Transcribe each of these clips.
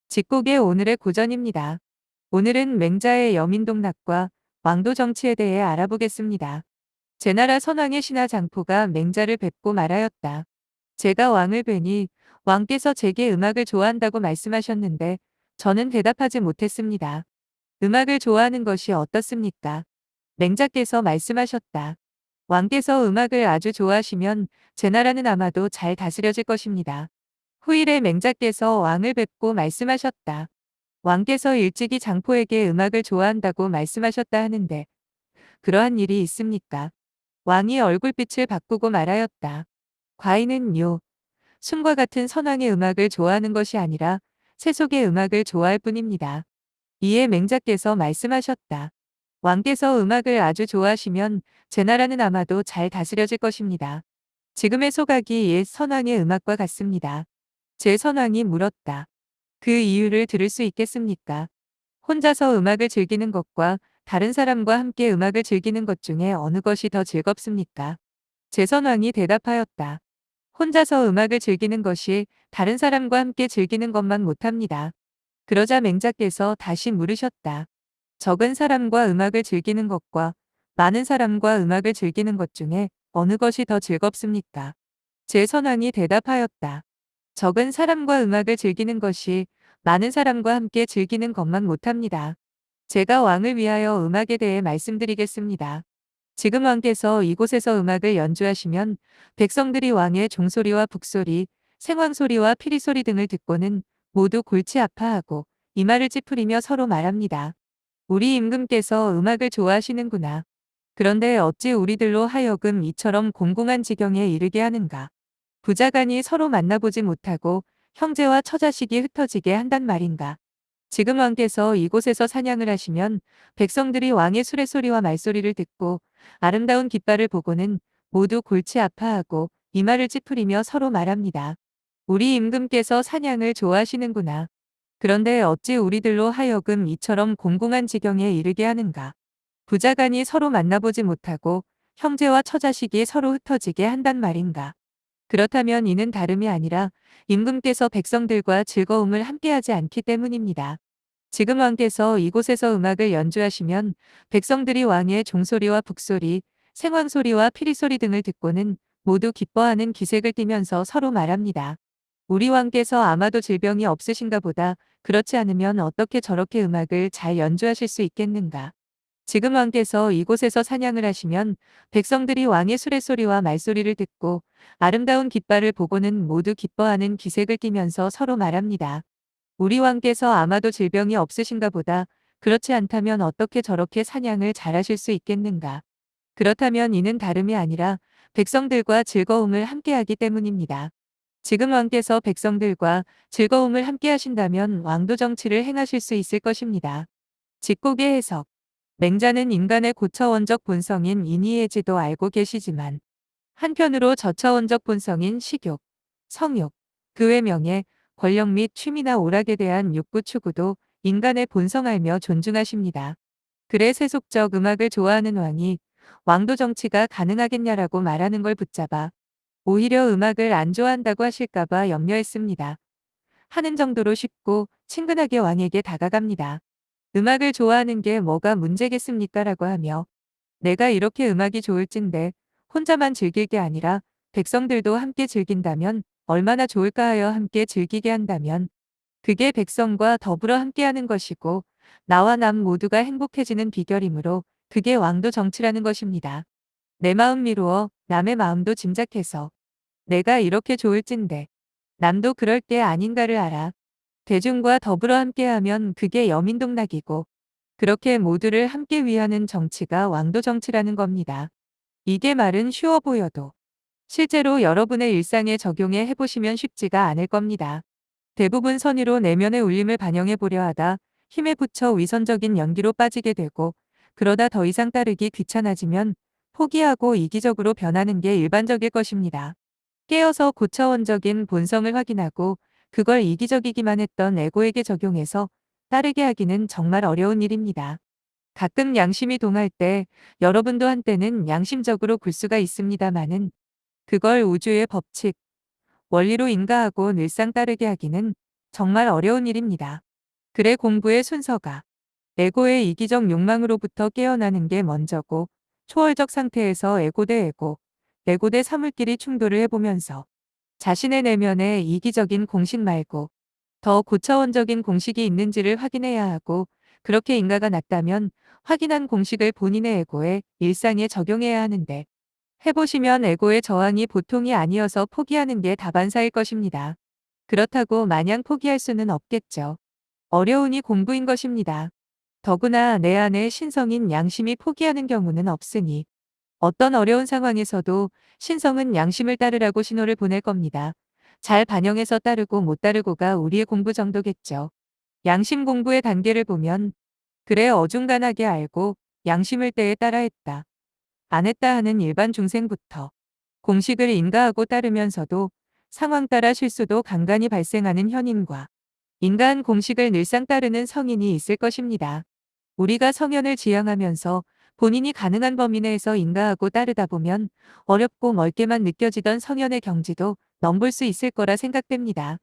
직곡의 오늘의 고전입니다. 오늘은 맹자의 여민동락과 왕도 정치에 대해 알아보겠습니다. 제나라 선왕의 신하 장포가 맹자를 뵙고 말하였다. 제가 왕을 뵈니 왕께서 제게 음악을 좋아한다고 말씀하셨는데 저는 대답하지 못했습니다. 음악을 좋아하는 것이 어떻습니까? 맹자께서 말씀하셨다. 왕께서 음악을 아주 좋아하시면 제나라는 아마도 잘 다스려질 것입니다. 후일에 맹자께서 왕을 뵙고 말씀하셨다. 왕께서 일찍이 장포에게 음악을 좋아한다고 말씀하셨다 하는데 그러한 일이 있습니까? 왕이 얼굴빛을 바꾸고 말하였다. 과인은요, 숨과 같은 선왕의 음악을 좋아하는 것이 아니라 세속의 음악을 좋아할 뿐입니다. 이에 맹자께서 말씀하셨다. 왕께서 음악을 아주 좋아하시면 제나라는 아마도 잘 다스려질 것입니다. 지금의 소각이 옛 선왕의 음악과 같습니다. 제 선왕이 물었다. 그 이유를 들을 수 있겠습니까? 혼자서 음악을 즐기는 것과 다른 사람과 함께 음악을 즐기는 것 중에 어느 것이 더 즐겁습니까? 제선왕이 대답하였다. 혼자서 음악을 즐기는 것이 다른 사람과 함께 즐기는 것만 못합니다. 그러자 맹자께서 다시 물으셨다. 적은 사람과 음악을 즐기는 것과 많은 사람과 음악을 즐기는 것 중에 어느 것이 더 즐겁습니까? 제선왕이 대답하였다. 적은 사람과 음악을 즐기는 것이 많은 사람과 함께 즐기는 것만 못합니다. 제가 왕을 위하여 음악에 대해 말씀드리겠습니다. 지금 왕께서 이곳에서 음악을 연주하시면 백성들이 왕의 종소리와 북소리, 생황소리와 피리소리 등을 듣고는 모두 골치 아파하고 이마를 찌푸리며 서로 말합니다. 우리 임금께서 음악을 좋아하시는구나. 그런데 어찌 우리들로 하여금 이처럼 공공한 지경에 이르게 하는가. 부자간이 서로 만나보지 못하고 형제와 처자식이 흩어지게 한단 말인가. 지금 왕께서 이곳에서 사냥을 하시면 백성들이 왕의 수레소리와 말소리를 듣고 아름다운 깃발을 보고는 모두 골치 아파하고 이마를 찌푸리며 서로 말합니다. 우리 임금께서 사냥을 좋아하시는구나. 그런데 어찌 우리들로 하여금 이처럼 공공한 지경에 이르게 하는가. 부자간이 서로 만나보지 못하고 형제와 처자식이 서로 흩어지게 한단 말인가. 그렇다면 이는 다름이 아니라 임금께서 백성들과 즐거움을 함께하지 않기 때문입니다. 지금 왕께서 이곳에서 음악을 연주하시면 백성들이 왕의 종소리와 북소리, 생황소리와 피리소리 등을 듣고는 모두 기뻐하는 기색을 띠면서 서로 말합니다. 우리 왕께서 아마도 질병이 없으신가 보다. 그렇지 않으면 어떻게 저렇게 음악을 잘 연주하실 수 있겠는가. 지금 왕께서 이곳에서 사냥을 하시면 백성들이 왕의 수레소리와 말소리를 듣고 아름다운 깃발을 보고는 모두 기뻐하는 기색을 띠면서 서로 말합니다. 우리 왕께서 아마도 질병이 없으신가 보다. 그렇지 않다면 어떻게 저렇게 사냥을 잘하실 수 있겠는가. 그렇다면 이는 다름이 아니라 백성들과 즐거움을 함께하기 때문입니다. 지금 왕께서 백성들과 즐거움을 함께하신다면 왕도 정치를 행하실 수 있을 것입니다. 직곡의 해석. 맹자는 인간의 고차원적 본성인 인의의지도 알고 계시지만 한편으로 저차원적 본성인 식욕, 성욕, 그 외 명예, 권력 및 취미나 오락에 대한 욕구 추구도 인간의 본성 알며 존중하십니다. 그래 세속적 음악을 좋아하는 왕이 왕도 정치가 가능하겠냐라고 말하는 걸 붙잡아 오히려 음악을 안 좋아한다고 하실까봐 염려했습니다. 하는 정도로 쉽고 친근하게 왕에게 다가갑니다. 음악을 좋아하는 게 뭐가 문제겠습니까? 라고 하며 내가 이렇게 음악이 좋을진데 혼자만 즐길 게 아니라 백성들도 함께 즐긴다면 얼마나 좋을까 하여 함께 즐기게 한다면 그게 백성과 더불어 함께하는 것이고 나와 남 모두가 행복해지는 비결이므로 그게 왕도 정치라는 것입니다. 내 마음 미루어 남의 마음도 짐작해서 내가 이렇게 좋을진데 남도 그럴 때 아닌가를 알아. 대중과 더불어 함께하면 그게 여민동락이고 그렇게 모두를 함께 위하는 정치가 왕도 정치라는 겁니다. 이게 말은 쉬워 보여도 실제로 여러분의 일상에 적용해 해보시면 쉽지가 않을 겁니다. 대부분 선의로 내면의 울림을 반영해 보려 하다 힘에 부쳐 위선적인 연기로 빠지게 되고 그러다 더 이상 따르기 귀찮아지면 포기하고 이기적으로 변하는 게 일반적일 것입니다. 깨어서 고차원적인 본성을 확인하고 그걸 이기적이기만 했던 에고에게 적용해서 따르게 하기는 정말 어려운 일입니다. 가끔 양심이 동할 때 여러분도 한때는 양심적으로 굴 수가 있습니다마는 그걸 우주의 법칙, 원리로 인가하고 늘상 따르게 하기는 정말 어려운 일입니다. 글의 공부의 순서가 에고의 이기적 욕망으로부터 깨어나는 게 먼저고, 초월적 상태에서 에고 대 에고 대 사물끼리 충돌을 해보면서 자신의 내면에 이기적인 공식 말고 더 고차원적인 공식이 있는지를 확인해야 하고, 그렇게 인가가 났다면 확인한 공식을 본인의 에고에 일상에 적용해야 하는데, 해보시면 에고의 저항이 보통이 아니어서 포기하는 게 다반사일 것입니다. 그렇다고 마냥 포기할 수는 없겠죠. 어려우니 공부인 것입니다. 더구나 내 안에 신성인 양심이 포기하는 경우는 없으니, 어떤 어려운 상황에서도 신성은 양심을 따르라고 신호를 보낼 겁니다. 잘 반영해서 따르고 못 따르고가 우리의 공부 정도겠죠. 양심 공부의 단계를 보면, 그래 어중간하게 알고 양심을 때에 따라 했다, 안 했다 하는 일반 중생부터, 공식을 인가하고 따르면서도 상황 따라 실수도 간간히 발생하는 현인과 인간 공식을 늘상 따르는 성인이 있을 것입니다. 우리가 성현을 지향하면서 본인이 가능한 범위 내에서 인가하고 따르다 보면 어렵고 멀게만 느껴지던 성현의 경지도 넘볼 수 있을 거라 생각됩니다.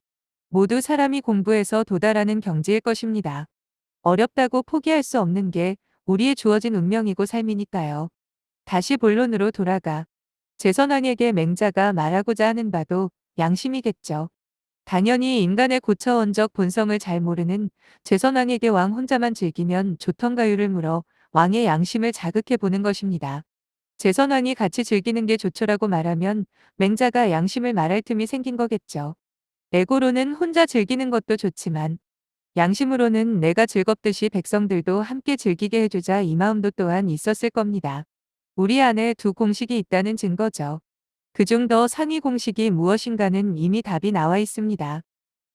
모두 사람이 공부해서 도달하는 경지일 것입니다. 어렵다고 포기할 수 없는 게 우리의 주어진 운명이고 삶이니까요. 다시 본론으로 돌아가 제선왕에게 맹자가 말하고자 하는 바도 양심이겠죠. 당연히 인간의 고차원적 본성을 잘 모르는 제선왕에게 왕 혼자만 즐기면 좋던가요를 물어 왕의 양심을 자극해 보는 것입니다. 제선왕이 같이 즐기는 게 좋죠라고 말하면 맹자가 양심을 말할 틈이 생긴 거겠죠. 에고로는 혼자 즐기는 것도 좋지만 양심으로는 내가 즐겁듯이 백성들도 함께 즐기게 해주자, 이 마음도 또한 있었을 겁니다. 우리 안에 두 공식이 있다는 증거죠. 그중 더 상위 공식이 무엇인가는 이미 답이 나와 있습니다.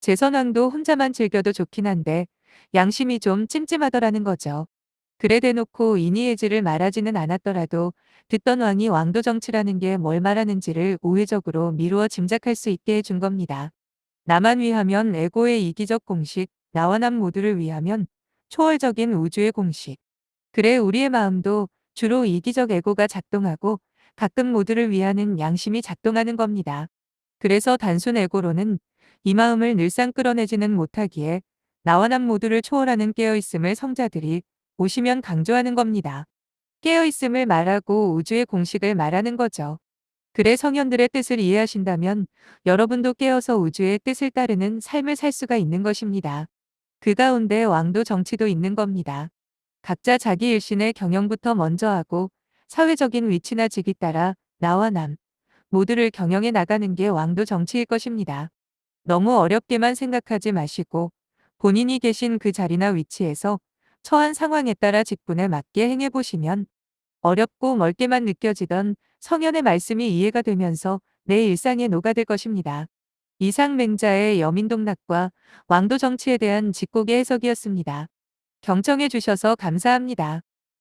제선왕도 혼자만 즐겨도 좋긴 한데 양심이 좀 찜찜하더라는 거죠. 그래 대놓고 인의예지를 말하지는 않았더라도 듣던 왕이 왕도 정치라는 게 뭘 말하는지를 우회적으로 미루어 짐작할 수 있게 해준 겁니다. 나만 위하면 에고의 이기적 공식, 나와 남 모두를 위하면 초월적인 우주의 공식. 그래 우리의 마음도 주로 이기적 에고가 작동하고 가끔 모두를 위하는 양심이 작동하는 겁니다. 그래서 단순 에고로는 이 마음을 늘상 끌어내지는 못하기에 나와 남 모두를 초월하는 깨어있음을 성자들이 오시면 강조하는 겁니다. 깨어있음을 말하고 우주의 공식을 말하는 거죠. 그래 성현들의 뜻을 이해하신다면 여러분도 깨어서 우주의 뜻을 따르는 삶을 살 수가 있는 것입니다. 그 가운데 왕도 정치도 있는 겁니다. 각자 자기 일신의 경영부터 먼저 하고 사회적인 위치나 직위 따라 나와 남 모두를 경영해 나가는 게 왕도 정치일 것입니다. 너무 어렵게만 생각하지 마시고 본인이 계신 그 자리나 위치에서 처한 상황에 따라 직분에 맞게 행해보시면 어렵고 멀게만 느껴지던 성현의 말씀이 이해가 되면서 내 일상에 녹아들 것입니다. 이상 맹자의 여민동락과 왕도 정치에 대한 직곡의 해석이었습니다. 경청해 주셔서 감사합니다.